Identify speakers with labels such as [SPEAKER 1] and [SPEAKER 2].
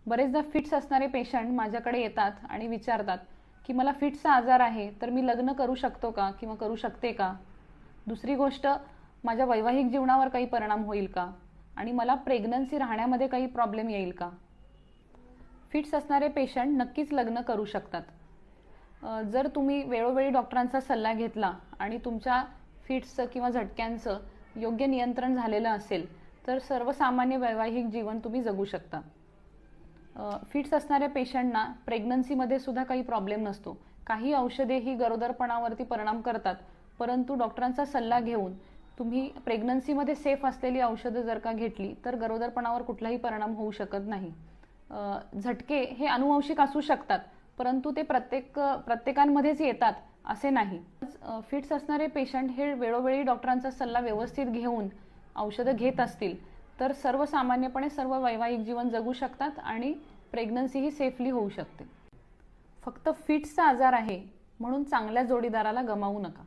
[SPEAKER 1] बरेचदा फिट्स असणारे पेशंट माझ्याकडे येतात आणि विचारतात की मला फिट्सचा आजार आहे, तर मी लग्न करू शकतो का किंवा करू शकते का? दुसरी गोष्ट, माझ्या वैवाहिक जीवनावर काही परिणाम होईल का? आणि मला प्रेग्नन्सी राहण्यामध्ये काही प्रॉब्लेम येईल का? फिट्स असणारे पेशंट नक्कीच लग्न करू शकतात. जर तुम्ही वेळोवेळी डॉक्टरांचा सल्ला घेतला आणि तुमच्या फिट्सचं किंवा झटक्यांचं योग्य नियंत्रण झालेलं असेल तर सर्वसामान्य वैवाहिक जीवन तुम्ही जगू शकता. फिट्स असणाऱ्या पेशंटना प्रेग्नन्सीमध्ये सुद्धा काही प्रॉब्लेम नसतो. काही औषधे ही गरोदरपणावरती परिणाम करतात, परंतु डॉक्टरांचा सल्ला घेऊन तुम्ही प्रेग्नन्सीमध्ये सेफ असलेली औषधं जर का घेतली तर गरोदरपणावर कुठलाही परिणाम होऊ शकत नाही. झटके हे अनुवंशिक असू शकतात, परंतु ते प्रत्येकांमध्येच येतात असे नाही. फिट्स असणारे पेशंट हे वेळोवेळी डॉक्टरांचा सल्ला व्यवस्थित घेऊन औषधं घेत असतील तर सर्वसामान्यपणे सर्व वैवाहिक जीवन जगू शकतात आणि प्रेग्नन्सी ही सेफली होऊ शकते. फक्त फिट्सचा आजार आहे म्हणून चांगल्या जोडीदाराला गमावू नका.